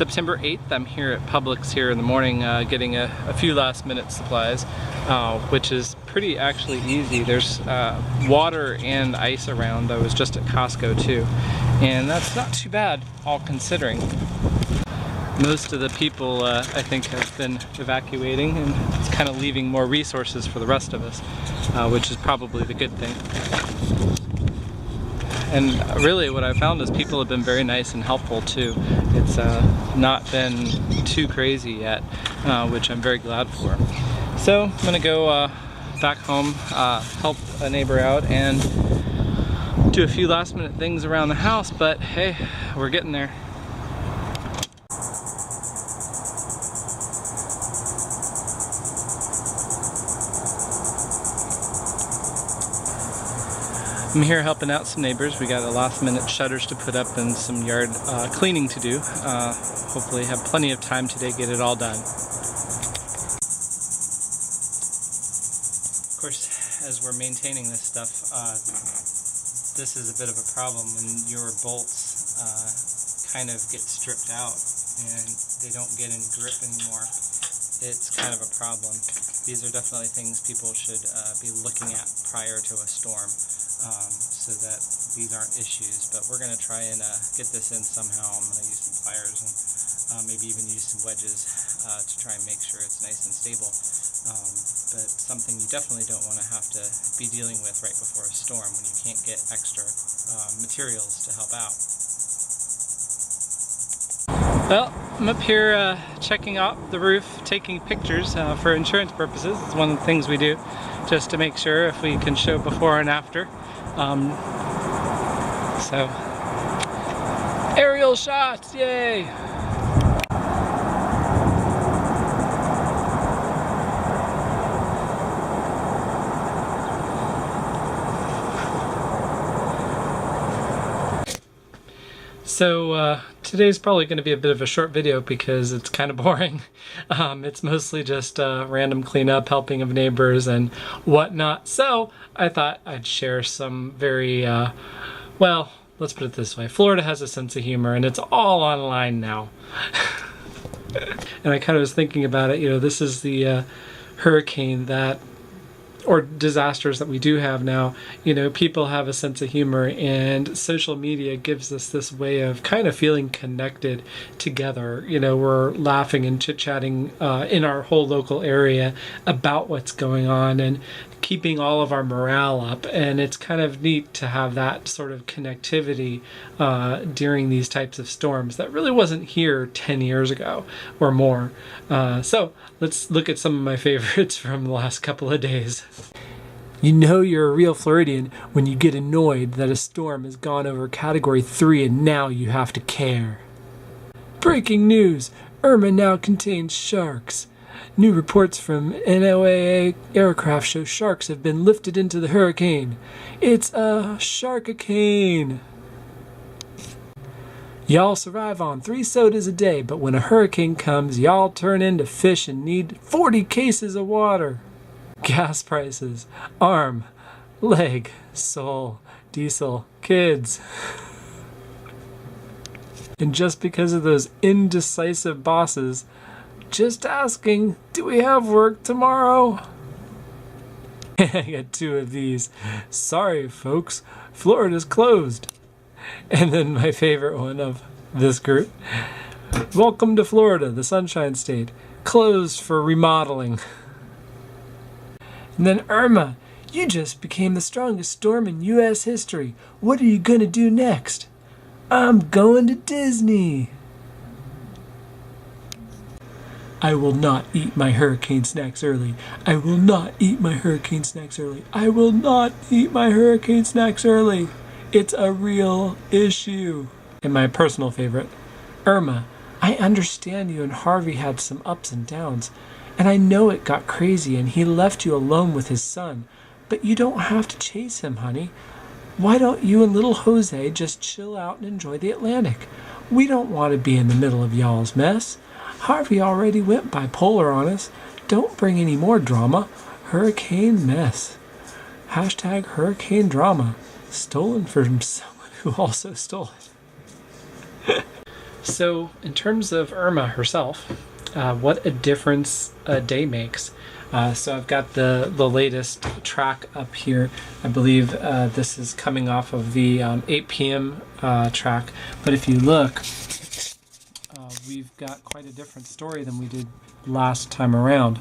September 8th, I'm here at Publix here in the morning getting a few last minute supplies, which is pretty actually easy. There's water and ice around. I was just at Costco too, and that's not too bad all considering. Most of the people I think have been evacuating, and it's kind of leaving more resources for the rest of us, which is probably the good thing. And really what I found is people have been very nice and helpful too. It's not been too crazy yet, which I'm very glad for. So I'm gonna go back home, help a neighbor out, and do a few last minute things around the house, but hey, we're getting there. I'm here helping out some neighbors. We got a last minute shutters to put up and some yard cleaning to do. Hopefully have plenty of time today to get it all done. Of course, as we're maintaining this stuff, this is a bit of a problem when your bolts kind of get stripped out and they don't get any grip anymore. It's kind of a problem. These are definitely things people should be looking at prior to a storm. So that these aren't issues, but we're going to try and get this in somehow. I'm going to use some pliers and maybe even use some wedges to try and make sure it's nice and stable. But something you definitely don't want to have to be dealing with right before a storm when you can't get extra materials to help out. Well, I'm up here checking out the roof, taking pictures for insurance purposes. It's one of the things we do just to make sure if we can show before and after. So, aerial shots, yay! So today's probably going to be a bit of a short video because it's kind of boring. It's mostly just random cleanup, helping of neighbors and whatnot. So I thought I'd share some very, well, let's put it this way. Florida has a sense of humor and it's all online now. And I kind of was thinking about it, you know, this is the hurricane that, or disasters that we do have now. You know, people have a sense of humor, and social media gives us this way of kind of feeling connected together. You know, we're laughing and chit-chatting in our whole local area about what's going on and keeping all of our morale up, and it's kind of neat to have that sort of connectivity during these types of storms that really wasn't here 10 years ago or more. So let's look at some of my favorites from the last couple of days. You know you're a real Floridian when you get annoyed that a storm has gone over Category 3 and now you have to care. Breaking news! Irma now contains sharks. New reports from NOAA aircraft show sharks have been lifted into the hurricane. It's a sharkicane. Y'all survive on 3 sodas a day, but when a hurricane comes, y'all turn into fish and need 40 cases of water. Gas prices, arm, leg, soul, diesel, kids. And just because of those indecisive bosses, just asking, do we have work tomorrow? I got 2 of these. Sorry, folks, Florida's closed. And then my favorite one of this group. Welcome to Florida, the Sunshine State. Closed for remodeling. And then Irma, you just became the strongest storm in U.S. history. What are you gonna do next? I'm going to Disney. I will not eat my hurricane snacks early. I will not eat my hurricane snacks early. I will not eat my hurricane snacks early. It's a real issue. And my personal favorite, Irma, I understand you and Harvey had some ups and downs, and I know it got crazy and he left you alone with his son, but you don't have to chase him, honey. Why don't you and little Jose just chill out and enjoy the Atlantic? We don't want to be in the middle of y'all's mess. Harvey already went bipolar on us. Don't bring any more drama. Hurricane mess. Hashtag hurricane drama. Stolen from someone who also stole it. So in terms of Irma herself, what a difference a day makes. So I've got the latest track up here. I believe this is coming off of the 8 p.m. Track. But if you look, we've got quite a different story than we did last time around.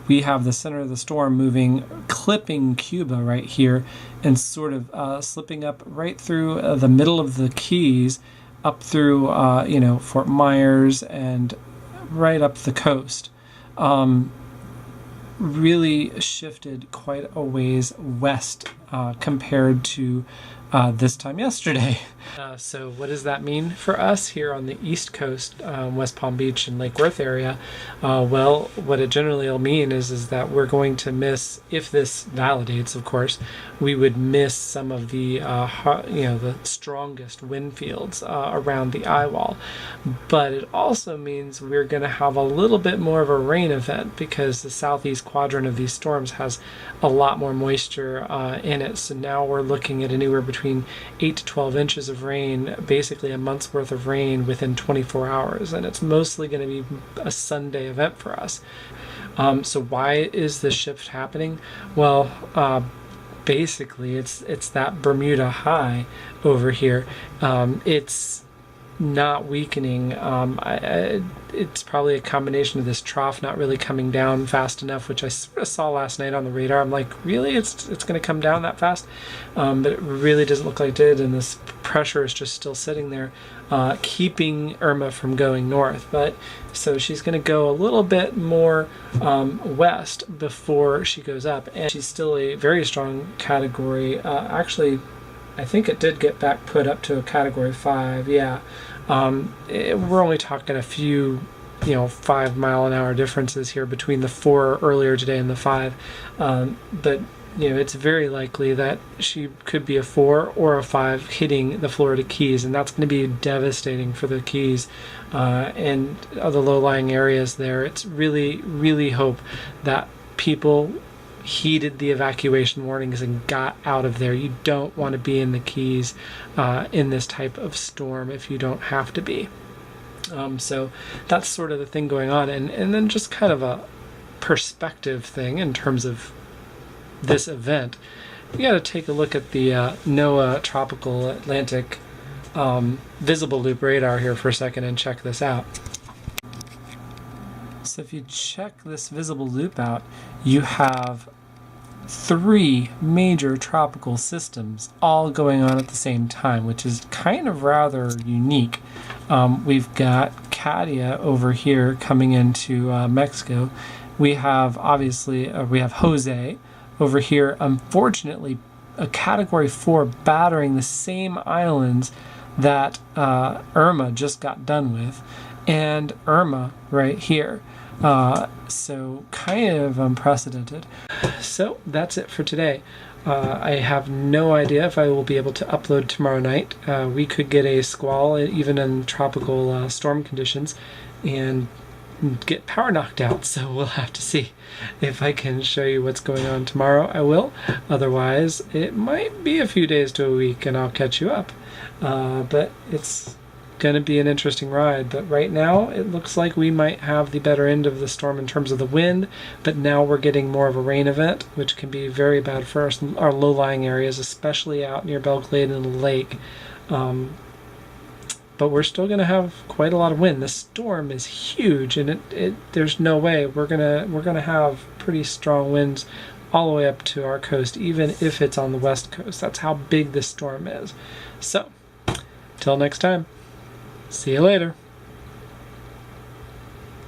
We have the center of the storm moving, clipping Cuba right here, and sort of slipping up right through the middle of the Keys, up through Fort Myers and right up the coast. Really shifted quite a ways west compared to this time yesterday. So what does that mean for us here on the East Coast, West Palm Beach and Lake Worth area? Well, what it generally will mean is that we're going to miss, if this validates, of course, we would miss some of the the strongest wind fields around the eye wall. But it also means we're going to have a little bit more of a rain event because the southeast quadrant of these storms has a lot more moisture in it. So now we're looking at anywhere between 8 to 12 inches of rain, basically a month's worth of rain within 24 hours, and it's mostly going to be a Sunday event for us. So why is this shift happening? Well, basically it's that Bermuda high over here. It's not weakening. It's probably a combination of this trough not really coming down fast enough, which I sort of saw last night on the radar. I'm like, really? It's going to come down that fast? But it really doesn't look like it did, and this pressure is just still sitting there, keeping Irma from going north. But so she's going to go a little bit more west before she goes up, and she's still a very strong category. Actually, I think it did get back put up to a category 5, yeah. We're only talking a few, 5 mile an hour differences here between the 4 earlier today and the 5. But, it's very likely that she could be a 4 or a 5 hitting the Florida Keys, and that's going to be devastating for the Keys and other low-lying areas there. It's really, really hope that people heeded the evacuation warnings and got out of there. You don't want to be in the Keys in this type of storm if you don't have to be. So that's sort of the thing going on. And then just kind of a perspective thing in terms of this event. You got to take a look at the NOAA Tropical Atlantic Visible Loop radar here for a second and check this out. So if you check this visible loop out, you have 3 major tropical systems all going on at the same time, which is kind of rather unique. We've got Katia over here coming into Mexico. We have we have Jose over here, unfortunately a category 4 battering the same islands that Irma just got done with, and Irma right here. So kind of unprecedented. So that's it for today. I have no idea if I will be able to upload tomorrow night. We could get a squall even in tropical storm conditions and get power knocked out, so we'll have to see. If I can show you what's going on tomorrow, I will. Otherwise, it might be a few days to a week and I'll catch you up. But it's going to be an interesting ride. But right now, it looks like we might have the better end of the storm in terms of the wind, but now we're getting more of a rain event, which can be very bad for our low-lying areas, especially out near Belglade and the lake. But we're still going to have quite a lot of wind. The storm is huge, and there's no way we're gonna have pretty strong winds all the way up to our coast, even if it's on the west coast. That's how big this storm is. So, till next time, see you later.